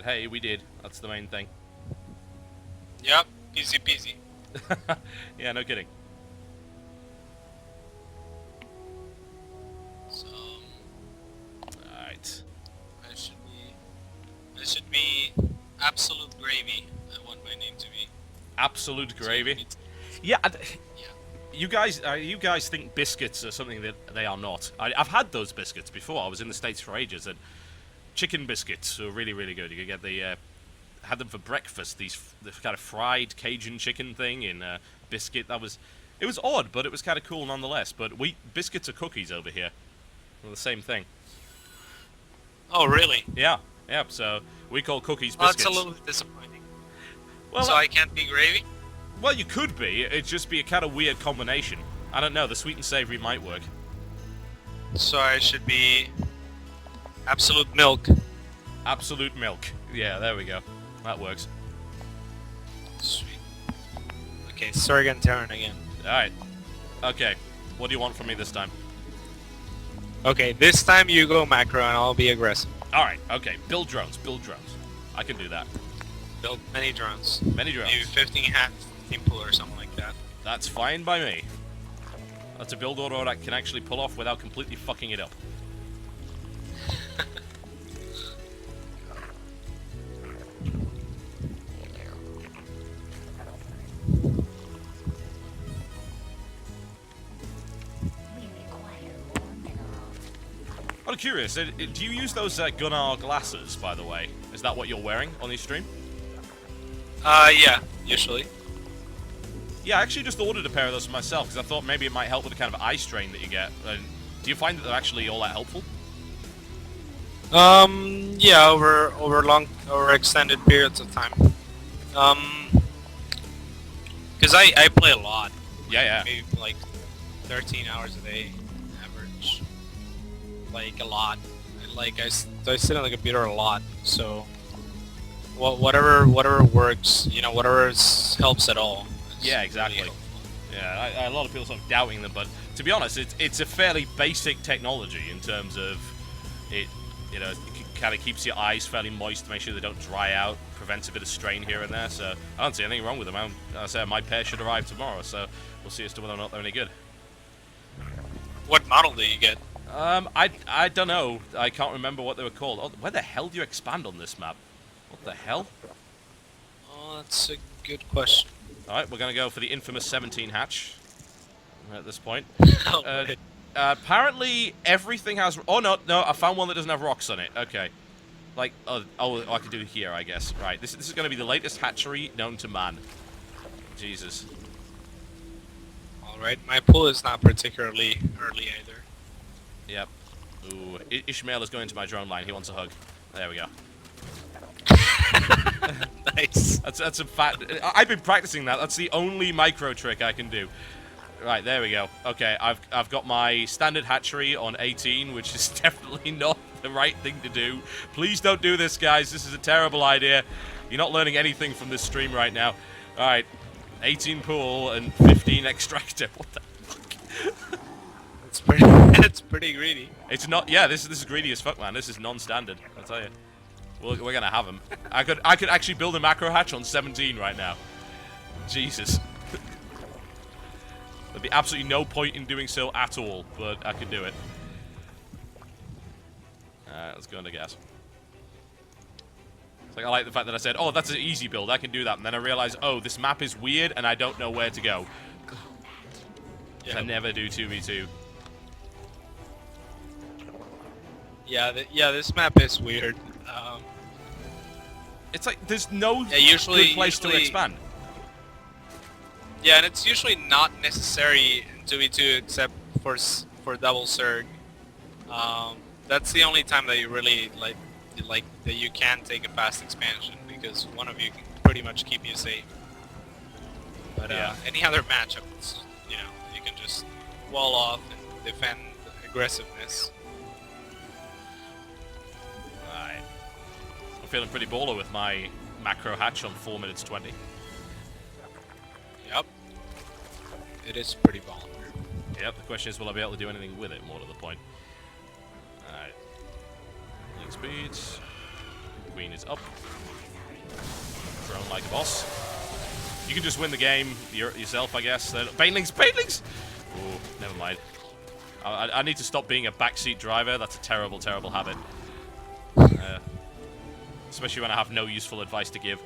But hey, we did. That's the main thing. Yep, easy peasy. Yeah, no kidding. So, Alright. I should be absolute gravy. I want my name to be. Absolute gravy. Yeah, you guys think biscuits are something that they are not. I've had those biscuits before. I was in the States for ages, and chicken biscuits are really, really good. You can get the had them for breakfast. The kind of fried Cajun chicken thing in biscuit. It was odd, but it was kind of cool nonetheless. But biscuits are cookies over here. They're the same thing. Oh, really? Yeah. So we call cookies biscuits. That's a little disappointing. Well, so I can't be gravy? Well, you could be. It'd just be a kind of weird combination. I don't know. The sweet and savory might work. So I should be absolute milk. Absolute milk. Yeah, there we go. That works. Sweet. Okay, Zerg and Terran again. Alright. Okay. What do you want from me this time? Okay, this time you go macro and I'll be aggressive. Alright, okay. Build drones. I can do that. Build many drones. Many drones. Maybe 15 hat, 15 pull or something like that. That's fine by me. That's a build order I can actually pull off without completely fucking it up. I'm curious, do you use those Gunnar glasses, by the way? Is that what you're wearing on your stream? Yeah, usually. Yeah, I actually just ordered a pair of those for myself, because I thought maybe it might help with the kind of eye strain that you get. Do you find that they're actually all that helpful? Yeah, over extended periods of time. Because I play a lot. Yeah. Maybe like 13 hours a day, average. Like, a lot. Like, I sit on the computer a lot, so... whatever works, you know, whatever helps at all. Yeah, exactly. Really yeah, a lot of people sort of doubting them, but to be honest, it's a fairly basic technology in terms of it. You know, it kind of keeps your eyes fairly moist to make sure they don't dry out, prevents a bit of strain here and there. So I don't see anything wrong with them. I say my pair should arrive tomorrow, so we'll see as to whether or not they're any good. What model do you get? I don't know. I can't remember what they were called. Oh, where the hell do you expand on this map? What the hell? Oh, that's a good question. Alright, we're going to go for the infamous 17 hatch at this point. Oh, Apparently, everything has... Oh, no, I found one that doesn't have rocks on it. Okay. Like, I could do it here, I guess. Right, this is going to be the latest hatchery known to man. Jesus. Alright, my pull is not particularly early either. Yep. Ooh, Ishmael is going to my drone line. He wants a hug. There we go. Nice. That's a fact. I've been practicing that. That's the only micro trick I can do. Right, there we go. Okay, I've got my standard hatchery on 18, which is definitely not the right thing to do. Please don't do this, guys. This is a terrible idea. You're not learning anything from this stream right now. All right, 18 pool and 15 extractor. What the fuck? It's pretty greedy. It's not. Yeah, this is greedy as fuck, man. This is non-standard. I'll tell you. We're gonna have them. I could actually build a macro hatch on 17 right now. Jesus. There'd be absolutely no point in doing so at all, but I could do it. Alright, let's go into gas. It's like I like the fact that I said, oh, that's an easy build, I can do that, and then I realized, oh, this map is weird and I don't know where to go. Yep. I never do 2v2. Yeah, this map is weird. It's like there's no usually, good place to expand. Yeah, and it's usually not necessary in 2v2 except for double Zerg. That's the only time that you really like that you can take a fast expansion because one of you can pretty much keep you safe. But yeah. Any other matchup, you know, you can just wall off and defend aggressiveness. Right. I'm feeling pretty baller with my macro hatch on 4 minutes 20. Yep. It is pretty baller. Yep, the question is, will I be able to do anything with it, more to the point. Alright. Link speeds. Queen is up. Drone like a boss. You can just win the game yourself, I guess. Banelings! Banelings! Oh, never mind. I need to stop being a backseat driver. That's a terrible, terrible habit. Especially when I have no useful advice to give.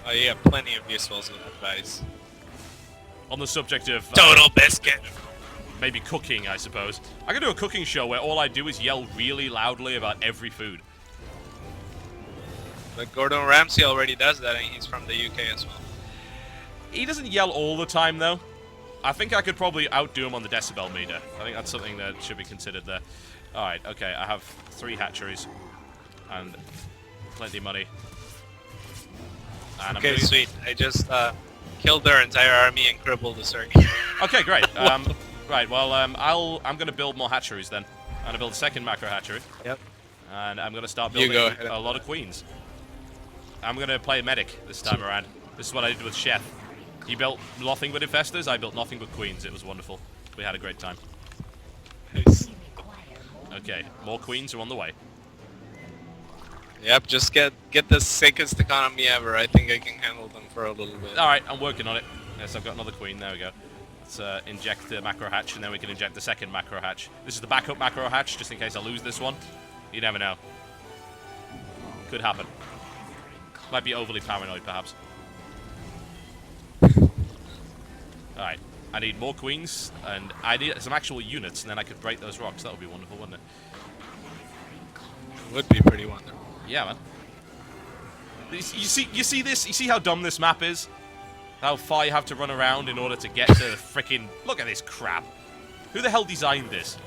Oh, you have plenty of useful advice. On the subject of... TotalBiscuit! Maybe cooking, I suppose. I could do a cooking show where all I do is yell really loudly about every food. But Gordon Ramsay already does that, and he's from the UK as well. He doesn't yell all the time, though. I think I could probably outdo him on the decibel meter. I think that's something that should be considered there. Alright, okay, I have 3 hatcheries. And plenty of money. And Okay, sweet. I just killed their entire army and crippled the Zerg. Okay, great. Right, well, I'm going to build more hatcheries then. I'm going to build a second macro hatchery. Yep. And I'm going to start building a lot of queens. I'm going to play medic this time around. This is what I did with Chef. He built nothing but infestors, I built nothing but queens. It was wonderful. We had a great time. Nice. Okay, more queens are on the way. Yep, just get the sickest economy ever. I think I can handle them for a little bit. Alright, I'm working on it. Yes, I've got another queen. There we go. Let's inject the macro hatch, and then we can inject the second macro hatch. This is the backup macro hatch, just in case I lose this one. You never know. Could happen. Might be overly paranoid, perhaps. Alright, I need more queens, and I need some actual units, and then I could break those rocks. That would be wonderful, wouldn't it? It would be pretty wonderful. Yeah, man. You see this? You see how dumb this map is? How far you have to run around in order to get to the frickin'... Look at this crap. Who the hell designed this?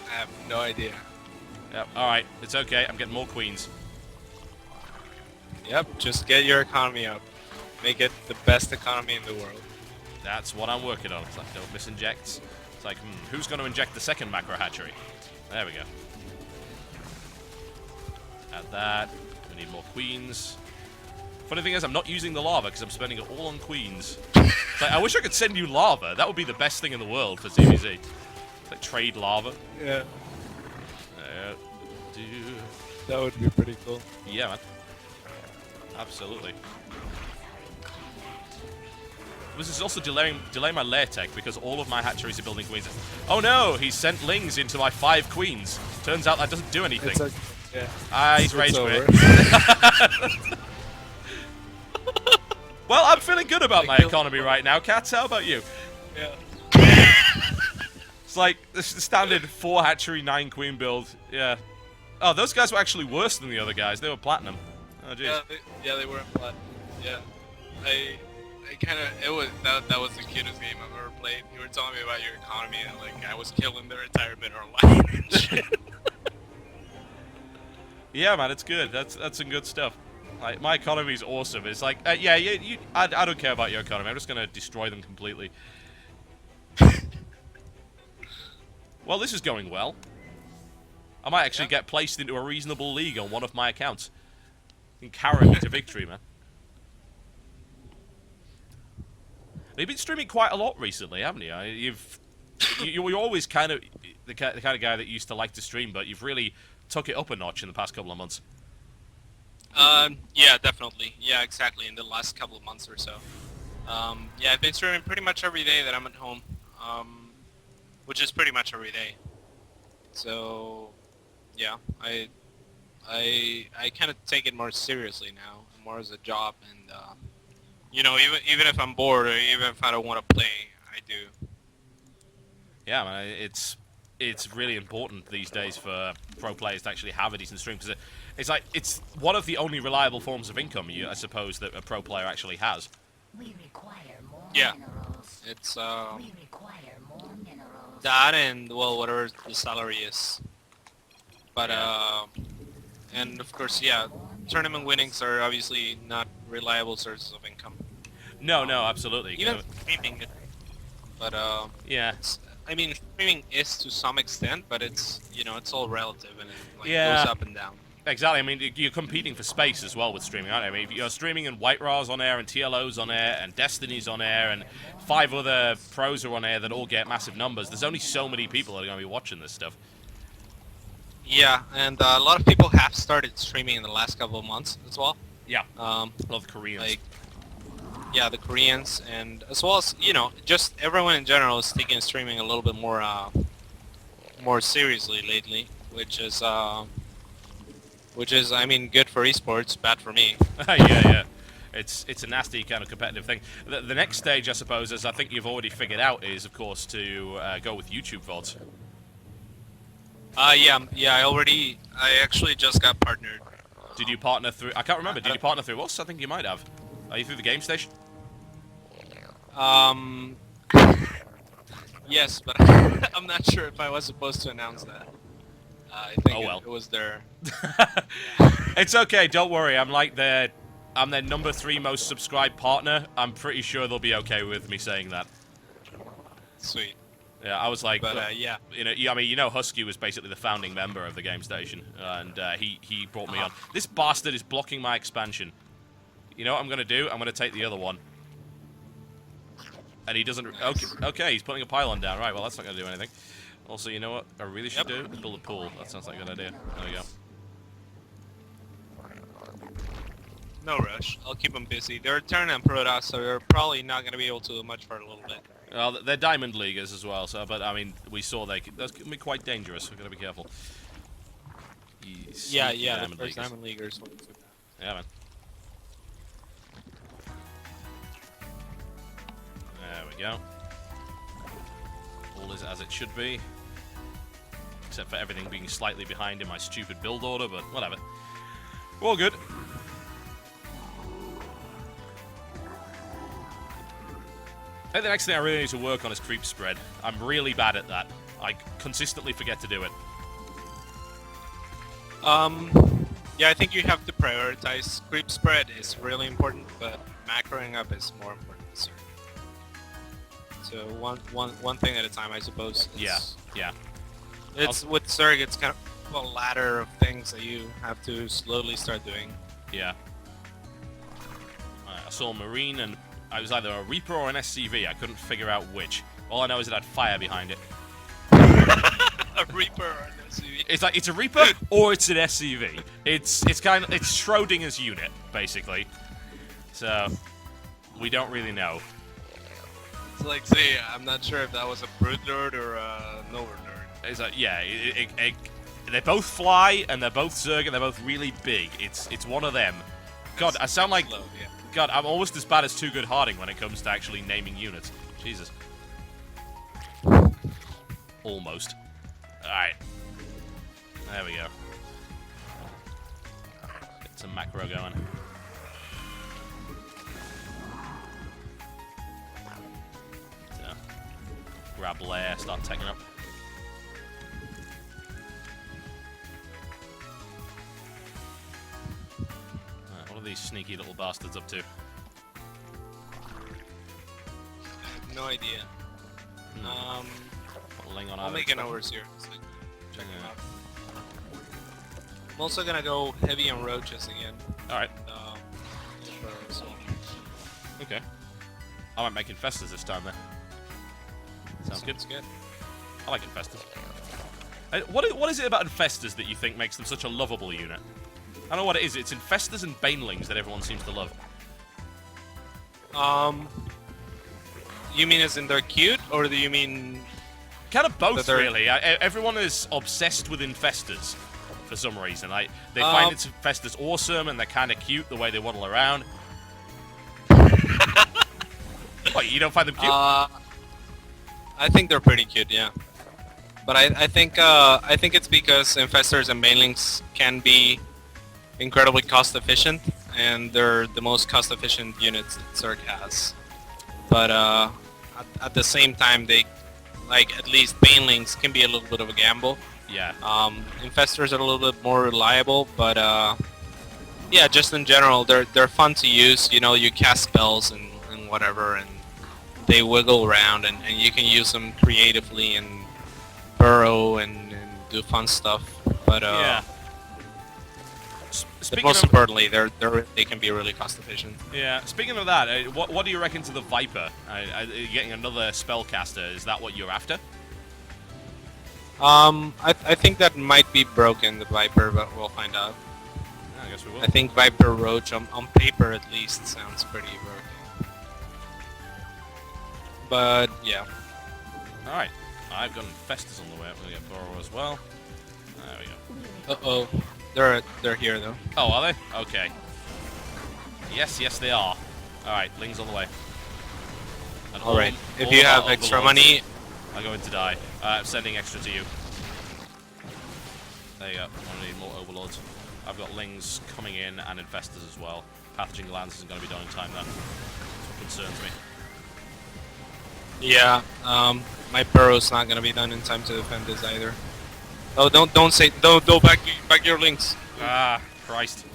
I have no idea. Yep, alright, it's okay. I'm getting more queens. Yep, just get your economy up. Make it the best economy in the world. That's what I'm working on. It's like, don't misinject. It's like, who's going to inject the second macro hatchery? There we go. Add that. We need more queens. Funny thing is, I'm not using the lava because I'm spending it all on queens. It's like, I wish I could send you lava. That would be the best thing in the world for ZVZ. It's like trade lava. Yeah. That would be pretty cool. Yeah, man. Absolutely. This is also delaying my lair tech because all of my hatcheries are building queens. Oh no, he sent lings into my 5 queens. Turns out that doesn't do anything. It's okay. Yeah. Ah, he's rage quit. Well, I'm feeling good about my economy right now. Cats, how about you? Yeah. It's like the standard 4 hatchery, 9 queen build. Yeah. Oh, those guys were actually worse than the other guys. They were platinum. Oh, jeez. Yeah, they were in platinum. Yeah. I kind of, that was the cutest game I've ever played. You were telling me about your economy, and like I was killing their entire mineral line and shit. Yeah, man, it's good. That's some good stuff. Like, my economy is awesome. It's like, yeah, I don't care about your economy. I'm just gonna destroy them completely. Well, this is going well. I might actually get placed into a reasonable league on one of my accounts. You can carry me to victory, man. You've been streaming quite a lot recently, haven't you? You're always kind of the kind of guy that used to like to stream, but you've really took it up a notch in the past couple of months. Yeah, definitely. Yeah, exactly. In the last couple of months or so. Yeah, I've been streaming pretty much every day that I'm at home, which is pretty much every day. So, yeah, I kind of take it more seriously now, more as a job, and you know, even if I'm bored or even if I don't want to play, I do. Yeah, man, it's really important these days for pro players to actually have a decent stream because it's like it's one of the only reliable forms of income, I suppose, that a pro player actually has. We require more minerals. It's We require more minerals. that and well, whatever the salary is. But and of course, yeah, tournament winnings are obviously not reliable sources of income. No, absolutely. Even streaming, but yeah. I mean, streaming is to some extent, but it's, you know, it's all relative and it like, Yeah. goes up and down. Exactly. I mean, you're competing for space as well with streaming, aren't you? I mean, you're streaming and White Ra's on air and TLO's on air and Destiny's on air and 5 other pros are on air that all get massive numbers. There's only so many people that are going to be watching this stuff. Yeah, and a lot of people have started streaming in the last couple of months as well. Yeah, Um, a lot of Koreans. like, yeah, the Koreans, and as well as just everyone in general is taking streaming a little bit more seriously lately, which is I mean good for esports, bad for me. Yeah. It's a nasty kind of competitive thing. The next stage, I suppose, as I think you've already figured out, is of course to go with YouTube VODs. I actually just got partnered. Did you partner through? I can't remember. Did you partner through us? I think you might have. Are you through the game station? Yes, but I'm not sure if I was supposed to announce that. I think it was their. It's okay. Don't worry. I'm their number 3 most subscribed partner. I'm pretty sure they'll be okay with me saying that. Sweet. Yeah, I was like, but yeah. I mean, Husky was basically the founding member of the game station, and he brought me on. This bastard is blocking my expansion. You know what I'm gonna do? I'm gonna take the other one. And he doesn't. Okay, he's putting a pylon down. Right, well, that's not gonna do anything. Also, you know what I really should do? Build a pool. That sounds like a good idea. There we go. No rush. I'll keep them busy. They're Terran and Protoss, so they're probably not gonna be able to do much for a little bit. Well, they're Diamond Leaguers as well, so, but I mean, we saw those can be quite dangerous. We've got to be careful. Yeah, the first Diamond Leaguers. Yeah, man. There we go. All is as it should be. Except for everything being slightly behind in my stupid build order, but whatever. We're all good. I think the next thing I really need to work on is creep spread. I'm really bad at that. I consistently forget to do it. Yeah, I think you have to prioritize. Creep spread is really important, but macroing up is more important. So one thing at a time, I suppose. Yeah. It's with Zerg, it's kind of a ladder of things that you have to slowly start doing. Yeah. I saw a Marine, and I was either a Reaper or an SCV. I couldn't figure out which. All I know is it had fire behind it. A Reaper or an SCV. It's like it's a Reaper or it's an SCV. It's Schrodinger's unit basically. So we don't really know. It's like, see, I'm not sure if that was a Brood Lord or a Nowhere Lord. It's like, yeah, they both fly and they're both Zerg and they're both really big. It's one of them. God, I sound like. Slow, yeah. God, I'm almost as bad as Too Good Harding when it comes to actually naming units. Jesus. Almost. Alright. There we go. Get some macro going. So, grab lair, start taking up. What are these sneaky little bastards up to? I have no idea. I'll make an overs here. So check them out. I'm also gonna go heavy on roaches again. Alright. So. Okay. I might make Infestors this time then. Sounds good. Good. I like Infestors. What is it about Infestors that you think makes them such a lovable unit? I don't know what it is. It's Infestors and Banelings that everyone seems to love. You mean as in they're cute, or do you mean... Kind of both, really. Everyone is obsessed with Infestors for some reason. They find Infestors awesome, and they're kind of cute the way they waddle around. What, you don't find them cute? I think they're pretty cute, yeah. But I think it's because Infestors and Banelings can be incredibly cost efficient, and they're the most cost efficient units that Zerg has. But at the same time, they, like, at least Banelings can be a little bit of a gamble. Yeah. Infestors are a little bit more reliable, but yeah, just in general, they're fun to use. You know, you cast spells and whatever, and they wiggle around, and you can use them creatively and burrow and do fun stuff. But yeah. But most importantly, they can be really cost efficient. Yeah. Speaking of that, what do you reckon to the Viper? Getting another spellcaster, is that what you're after? I think that might be broken, the Viper, but we'll find out. I guess we will. I think Viper Roach, on paper at least, sounds pretty broken. But, yeah. Alright, I've got Infestors on the way. I'm going to get Burrow as well. There we go. Uh-oh. They're here, though. Oh, are they? Okay. Yes, yes they are. Alright, Ling's on the way. And Alright, if all you of have our extra overlords money... are going to die. I'm sending extra to you. There you go. I need more overlords. I've got Lings coming in and Infestors as well. Pathogen Glands isn't going to be done in time then. That's what concerns me. Yeah, my Burrow's not gonna be done in time to defend this either. Oh, don't back your links. Ah, Christ.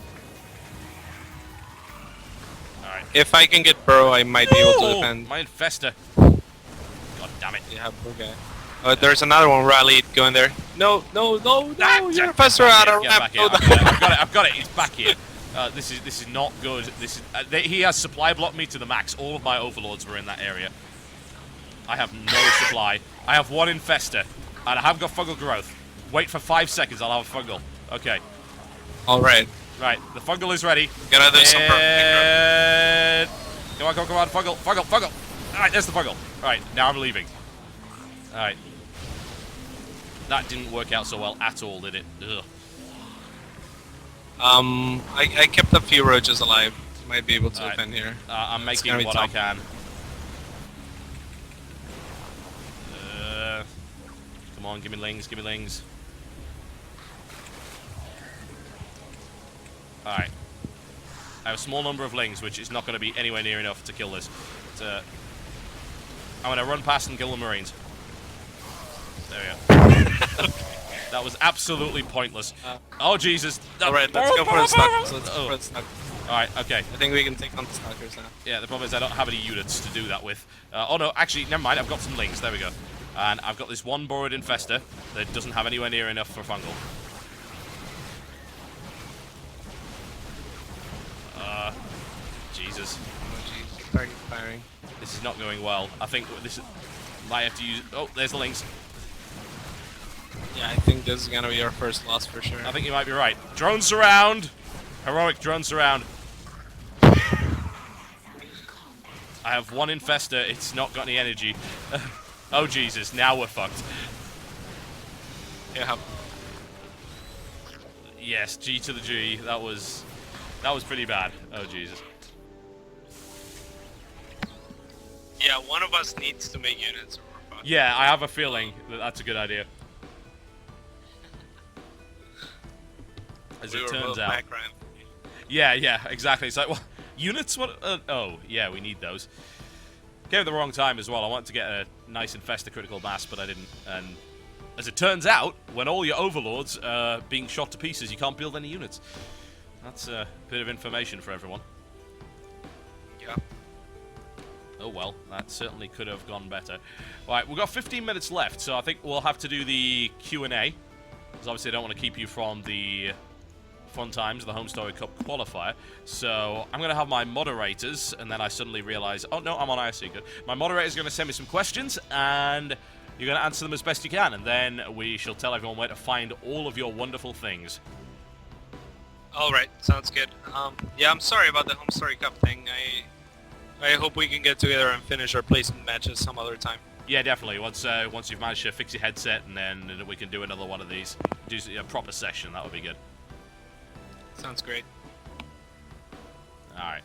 Alright. If I can get Burrow, I might be able to Oh, defend. my Infestor. God damn it. Yeah, poor guy. There's another one rallied going there. No, Ah, you're Infestor out of get ramp. back here. I've got it. He's back here. This is not good. This is he has supply blocked me to the max. All of my overlords were in that area. I have no supply. I have one Infestor, and I have got fungal growth. Wait for 5 seconds. I'll have a fungal. Okay. All right. Right. The fungal is ready. Gotta do some And... Come on, fungal. All right, there's the fungal. All right, now I'm leaving. All right. That didn't work out so well at all, did it? Ugh. I kept a few roaches alive. Might be able to Alright. defend here. I'm It's making gonna be what I tough. can. Come on, give me Lings. Alright. I have a small number of Lings, which is not going to be anywhere near enough to kill this. But, I'm going to run past and kill the Marines. There we go. That was absolutely pointless. Oh, Jesus. Alright, let's go for the stalkers. Let's go Oh. for the stalkers. Alright, okay. I think we can take on the stalkers now. Yeah, the problem is I don't have any units to do that with. Oh no, actually, never mind, I've got some Lings, there we go. And I've got this one borrowed Infestor that doesn't have anywhere near enough for fungal. Jesus. Oh jeez, target firing. This is not going well. I think this might have to use... Oh, there's the Lings. Yeah, I think this is gonna be our first loss for sure. I think you might be right. Drone surround! Heroic drone surround. I have one Infestor, it's not got any energy. Oh Jesus, now we're fucked. Yeah. Yes, G to the G. That was pretty bad. Oh Jesus. Yeah, one of us needs to make units or we're fucked. Yeah, I have a feeling that that's a good idea. As We it were turns both out. background. Yeah, exactly. It's like, well, units? What? Oh, yeah, we need those. Came at the wrong time as well. I wanted to get a nice Infestor critical mass, but I didn't. And as it turns out, when all your overlords are being shot to pieces, you can't build any units. That's a bit of information for everyone. Yeah. Oh well, that certainly could have gone better. Right, we've got 15 minutes left, so I think we'll have to do the Q&A. Because obviously I don't want to keep you from the fun times of the Home Story Cup qualifier. So I'm going to have my moderators, and then I suddenly realize, oh no, I'm on IRC, good. My moderator's going to send me some questions, and you're going to answer them as best you can, and then we shall tell everyone where to find all of your wonderful things. Alright, sounds good. Yeah, I'm sorry about the Home Story Cup thing. I hope we can get together and finish our placement matches some other time. Yeah, definitely. Once you've managed to fix your headset, and then we can do another one of these. Do a proper session, that would be good. Sounds great. Alright.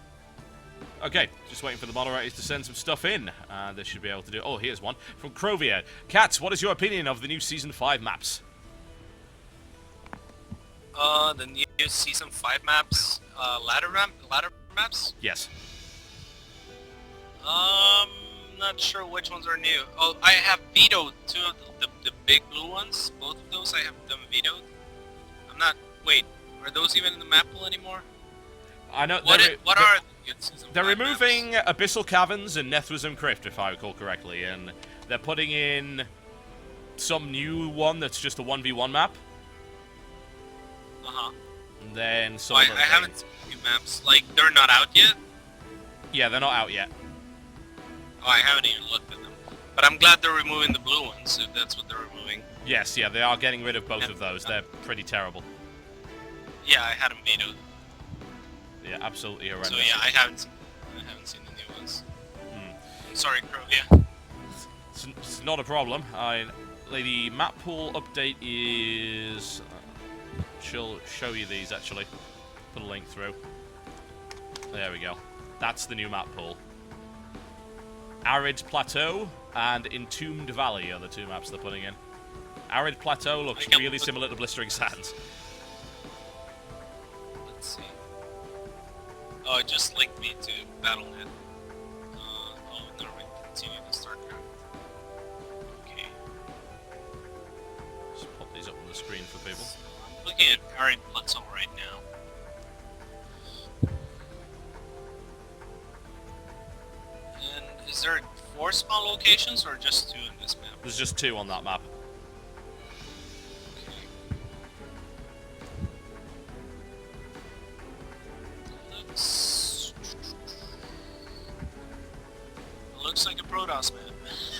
Okay, just waiting for the moderators to send some stuff in. They should be able to do... Oh, here's one. From Crovier. Cats, what is your opinion of the new Season 5 maps? The new Season 5 maps, ladder maps? Yes. Not sure which ones are new. Oh, I have vetoed two of the big blue ones. Both of those I have them vetoed. I'm not... Wait, are those even in the map pool anymore? I know... What are the Season They're 5 removing maps? Abyssal Caverns and Nethrism Crypt, if I recall correctly, and they're putting in some new one that's just a 1v1 map. Uh-huh. And then some I other thing. haven't seen new maps. Like, they're not out yet? Yeah, they're not out yet. Oh, I haven't even looked at them. But I'm glad they're removing the blue ones, if that's what they're removing. Yes, yeah, they are getting rid of both of those. They're pretty terrible. Yeah, I had them vetoed. Yeah, absolutely horrendous. So yeah, I haven't seen the new ones. Sorry, Crow. Yeah. It's not a problem. The map pool update is... she'll show you these, actually. Put a link through. There we go. That's the new map pool. Arid Plateau and Entombed Valley are the two maps they're putting in. Arid Plateau looks really similar to Blistering Sands. Let's see. Oh, it just linked me to Battle.net. Oh, never mind. Continue to StarCraft. Okay. Just pop these up on the screen for people. I'm looking at Arid Plateau right now. And is there 4 spawn locations or just 2 in this map? There's just 2 on that map. Looks like a Protoss map.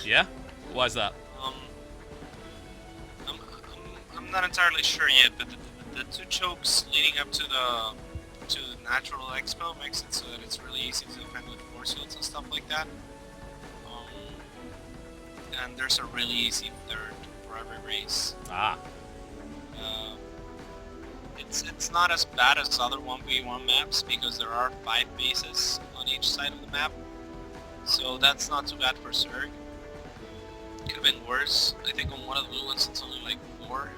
Yeah? Why is that? I'm not entirely sure yet, but the 2 chokes leading up to the natural expo makes it so that it's really easy to defend with force fields and stuff like that. And there's a really easy third for every race. Ah. It's not as bad as other 1v1 maps because there are 5 bases on each side of the map. So that's not too bad for Zerg. Could have been worse. I think on one of the blue ones it's only like 4.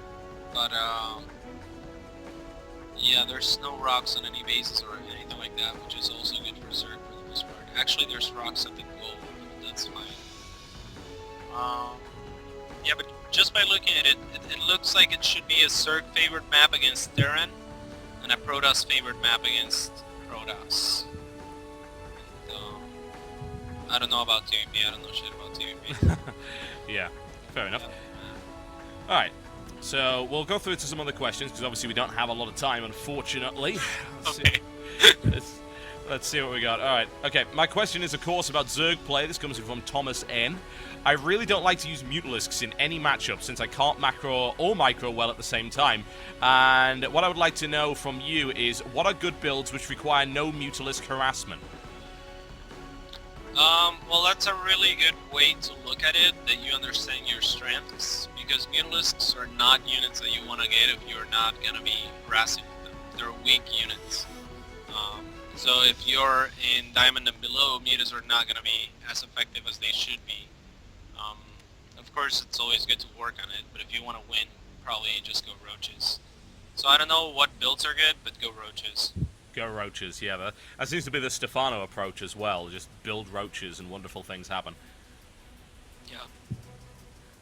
But yeah, there's no rocks on any bases or anything like that, which is also good for Zerg for the most part. Actually, there's rocks at the goal, but that's fine. Yeah, but just by looking at it, it looks like it should be a Zerg favored map against Terran, and a Protoss favored map against Protoss. And, I don't know about TVP, I don't know shit about TVP. Yeah, fair enough. Alright, so we'll go through to some other questions, because obviously we don't have a lot of time, unfortunately. Okay. Let's see what we got. Alright, okay, my question is, of course, about Zerg play. This comes from Thomas N. I really don't like to use Mutalisks in any matchup, since I can't macro or micro well at the same time. And what I would like to know from you is, what are good builds which require no Mutalisk harassment? Well, that's a really good way to look at it, that you understand your strengths, because Mutalisks are not units that you want to get if you're not going to be harassing them. They're weak units. So if you're in Diamond and below, Mutas are not going to be as effective as they should be. Of course, it's always good to work on it, but if you want to win, probably just go Roaches. So I don't know what builds are good, but go Roaches. Go Roaches, yeah. That seems to be the Stefano approach as well. Just build Roaches and wonderful things happen. Yeah.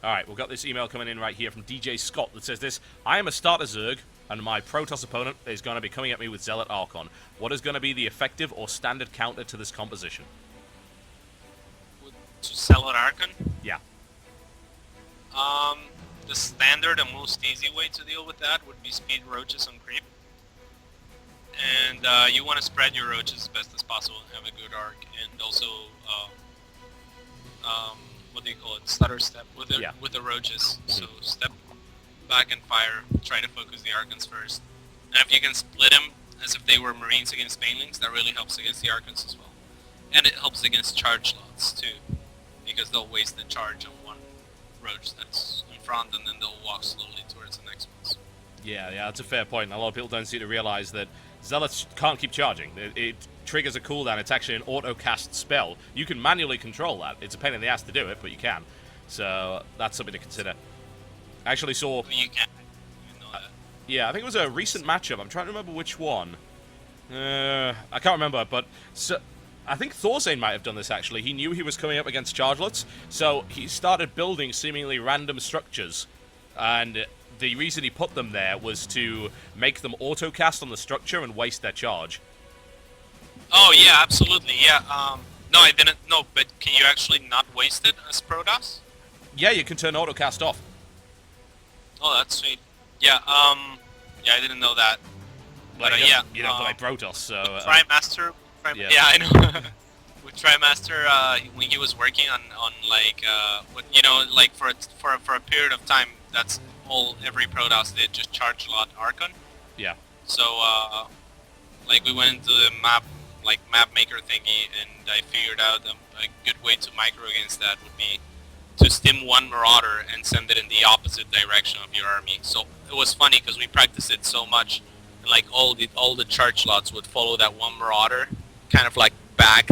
Alright, we've got this email coming in right here from DJ Scott that says this: I am a starter Zerg, and my Protoss opponent is going to be coming at me with Zealot Archon. What is going to be the effective or standard counter to this composition? To Zealot Archon? Yeah. The standard and most easy way to deal with that would be speed Roaches on creep. And you want to spread your Roaches as best as possible and have a good arc, and also what do you call it? Stutter step with the Roaches. So step back and fire. Try to focus the Archons first. And if you can split them as if they were Marines against Banelings, that really helps against the Archons as well. And it helps against charge lots too, because they'll waste the charge on one Roach that's in front, and then they'll walk slowly towards the next ones. Yeah, that's a fair point. A lot of people don't seem to realize that Zealots can't keep charging. It triggers a cooldown. It's actually an auto-cast spell. You can manually control that. It's a pain in the ass to do it, but you can. So that's something to consider. I actually saw... You can. You know that. Yeah, I think it was a recent matchup. I'm trying to remember which one. I can't remember, but... I think Thorzane might have done this, actually. He knew he was coming up against Chargelots, so he started building seemingly random structures. And the reason he put them there was to make them auto-cast on the structure and waste their charge. Oh, yeah, absolutely, yeah. No, I didn't know, but can you actually not waste it as Protoss? Yeah, you can turn auto-cast off. Oh, that's sweet. Yeah, yeah, I didn't know that. But, Well, yeah. you don't play Protoss, so... Prime Master... yeah. Yeah, I know. With Trimaster, when he was working on like you know, like for a period of time, that's all every Protoss did, just charge a lot Archon. Yeah. So like we went into the map maker thingy, and I figured out a good way to micro against that would be to stim one Marauder and send it in the opposite direction of your army. So it was funny because we practiced it so much, and like all the charge slots would follow that one Marauder, kind of like back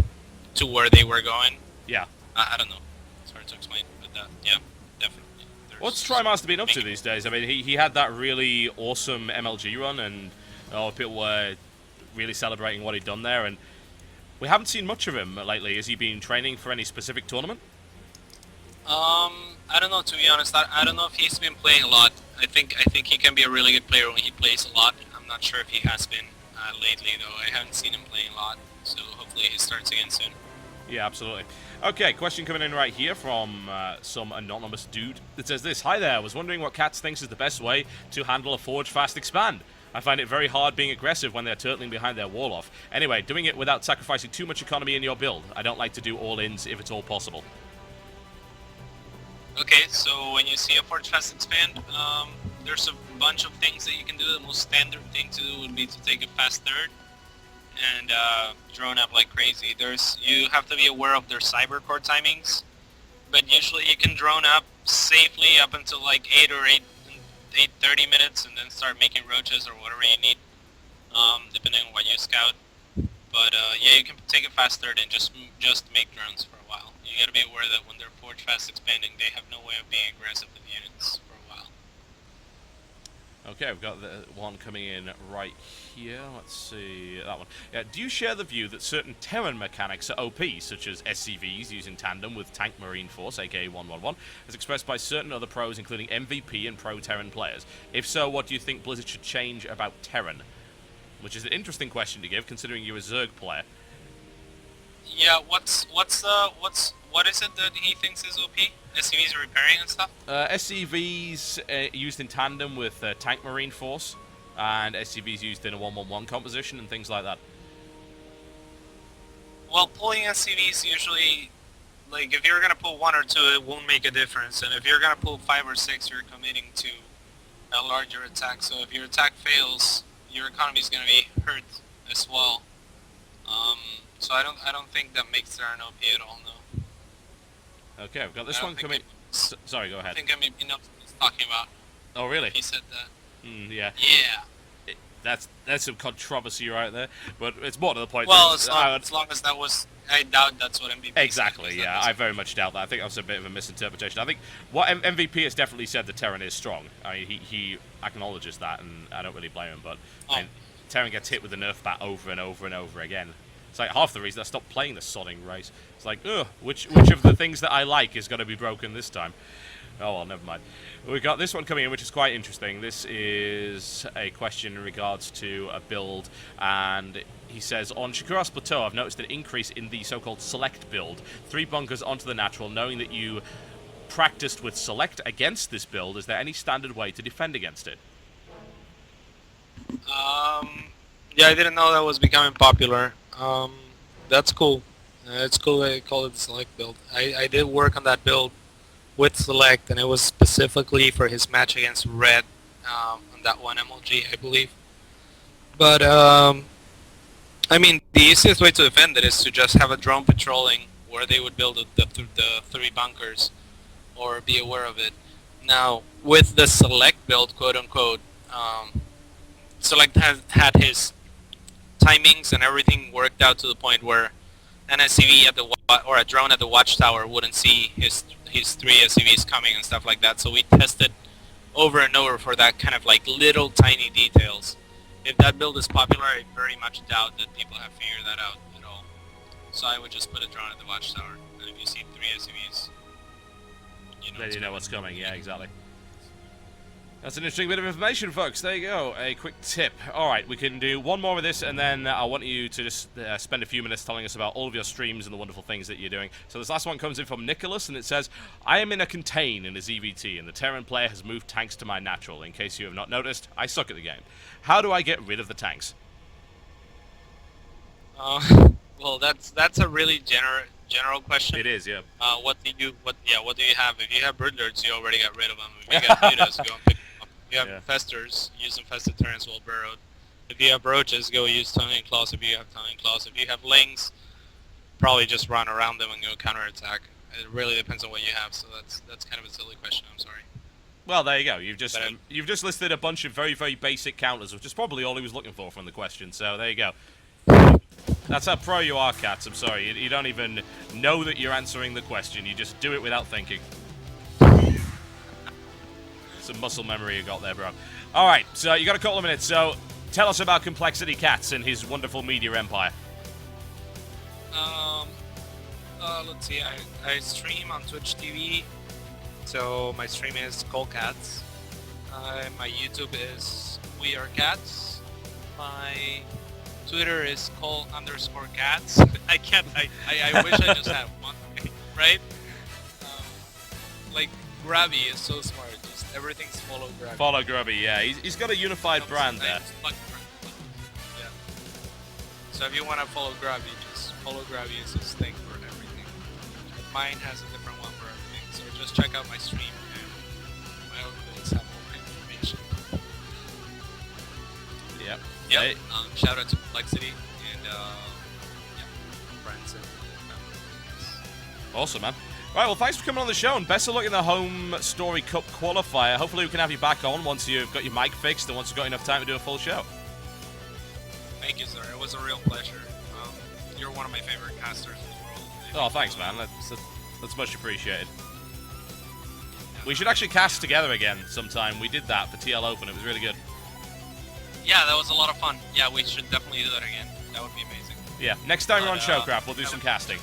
to where they were going. Yeah. I don't know. It's hard to explain, but yeah, definitely. What's Trimaster been up to these days? I mean, he had that really awesome MLG run, and people were really celebrating what he'd done there, and we haven't seen much of him lately. Has he been training for any specific tournament? I don't know, to be honest. I don't know if he's been playing a lot. I think he can be a really good player when he plays a lot. I'm not sure if he has been lately, though. I haven't seen him playing a lot, so hopefully he starts again soon. Yeah, absolutely. Okay, question coming in right here from some anonymous dude that says this. Hi there, I was wondering what Cats thinks is the best way to handle a Forge Fast Expand. I find it very hard being aggressive when they're turtling behind their wall off. Anyway, doing it without sacrificing too much economy in your build. I don't like to do all-ins if it's all possible. Okay, so when you see a Forge Fast Expand, there's a bunch of things that you can do. The most standard thing to do would be to take a fast third and drone up like crazy. You have to be aware of their cyber core timings, but usually you can drone up safely up until like 8:30 minutes, and then start making roaches or whatever you need, depending on what you scout. But yeah, you can take a fast third and just make drones for a while. You gotta be aware that when they're Forge Fast Expanding, they have no way of being aggressive with units for a while. Okay, we've got the one coming in right here. Let's see, that one. Yeah, do you share the view that certain Terran mechanics are OP, such as SCVs using tandem with Tank Marine Force, aka 111, as expressed by certain other pros, including MVP and pro Terran players? If so, what do you think Blizzard should change about Terran? Which is an interesting question to give, considering you're a Zerg player. Yeah, what is it that he thinks is OP? SCVs repairing and stuff? SCVs used in tandem with Tank Marine Force, and SCVs used in a 1-1-1 composition and things like that. Well, pulling SCVs usually, like, if you're gonna pull 1 or 2, it won't make a difference, and if you're gonna pull 5 or 6, you're committing to a larger attack, so if your attack fails, your economy is gonna be hurt as well. So I don't think that makes Terran OP at all, no. Okay, I've got this one coming. Sorry, go ahead. I think I maybe know what he's talking about. Oh, really? He said that. Yeah. Yeah. That's some controversy right there, but it's more to the point. Well, as long as that was, I doubt that's what MVP exactly, said. Yeah, I very much doubt that. I think that was a bit of a misinterpretation. I think what MVP has definitely said that Terran is strong. I mean, he acknowledges that, and I don't really blame him, but I mean, Terran gets hit with the nerf bat over and over and over again. It's like half the reason I stopped playing the sodding race. It's like, ugh, which of the things that I like is going to be broken this time? Oh, well, never mind. We've got this one coming in, which is quite interesting. This is a question in regards to a build, and he says, on Showcraft Plateau, I've noticed an increase in the so-called Select build. 3 bunkers onto the natural. Knowing that you practiced with Select against this build, is there any standard way to defend against it? Yeah, I didn't know that was becoming popular. That's cool. It's cool they call it the Select build. I did work on that build with Select, and it was specifically for his match against Red on that one MLG, I believe. But, I mean, the easiest way to defend it is to just have a drone patrolling where they would build the 3 bunkers, or be aware of it. Now, with the Select build, quote-unquote, Select has had his timings and everything worked out to the point where an SCV at the or a drone at the watchtower wouldn't see his 3 SCVs coming and stuff like that. So we tested over and over for that kind of like little tiny details. If that build is popular, I very much doubt that people have figured that out at all. So I would just put a drone at the watchtower, and if you see 3 SCVs, then you know what's coming. Yeah, exactly. That's an interesting bit of information, folks. There you go. A quick tip. All right, we can do one more of this, and then I want you to just spend a few minutes telling us about all of your streams and the wonderful things that you're doing. So this last one comes in from Nicholas, and it says, I am in a contain in a ZVT, and the Terran player has moved tanks to my natural. In case you have not noticed, I suck at the game. How do I get rid of the tanks? Well, Well, that's a really general question. It is, yeah. What do you have? If you have broodlords, you already got rid of them. If you got mutas, go and pick them up. If you have Yeah. infestors, use infested Terrans well burrowed. If you have roaches, go use tongue and claws. If you have tongue and claws, if you have lings, probably just run around them and go counterattack. It really depends on what you have. So that's kind of a silly question. I'm sorry. Well, there you go. You've just listed a bunch of very, very basic counters, which is probably all he was looking for from the question. So there you go. That's how pro you are, Cats. I'm sorry. You don't even know that you're answering the question. You just do it without thinking. Some muscle memory you got there, bro. All right, so you got a couple of minutes. So tell us about Complexity Cats and his wonderful media empire. Let's see. I stream on Twitch TV. So my stream is Call Cats. My YouTube is We Are Cats. My Twitter is Call_Cats. I can't. I wish I just had one, right? Like Grabby is so smart. Just everything's follow Grabby. Follow Grubby, yeah. He's got a unified brand there. Yeah. So if you want to follow Grabby, just follow Grabby is his thing for everything. Mine has a different one for everything. So just check out my stream and my algorithms have all my information. Yep. Yep. Hey. Shout out to Complexity and friends and family. Awesome, man. Right, well, thanks for coming on the show, and best of luck in the Home Story Cup qualifier. Hopefully we can have you back on once you've got your mic fixed and once you've got enough time to do a full show. Thank you, sir. It was a real pleasure. You're one of my favorite casters in the world. Oh, thanks, man. That's much appreciated. We should actually cast together again sometime. We did that for TL Open. It was really good. Yeah, that was a lot of fun. Yeah, we should definitely do that again. That would be amazing. Yeah, next time you're on But, Showcraft, we'll do some casting.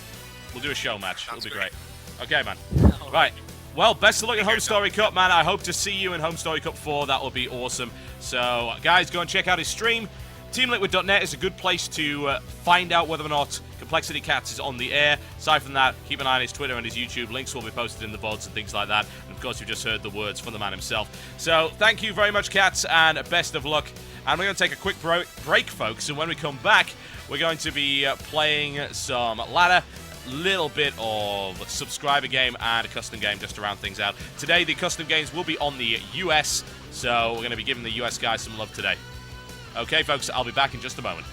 We'll do a show match. It'll Sounds be great. great. Okay, man. All Right. Well, best of luck in Take care, Home Story Cup, man. I hope to see you in Home Story Cup 4. That will be awesome. So, guys, go and check out his stream. TeamLiquid.net is a good place to find out whether or not Complexity Cats is on the air. Aside from that, keep an eye on his Twitter and his YouTube. Links will be posted in the VODs and things like that. And, of course, you've just heard the words from the man himself. So, thank you very much, Cats, and best of luck. And we're going to take a quick break, folks. And when we come back, we're going to be playing some ladder, little bit of subscriber game and a custom game just to round things out. Today, the custom games will be on the US, so we're going to be giving the US guys some love today. Okay, folks, I'll be back in just a moment.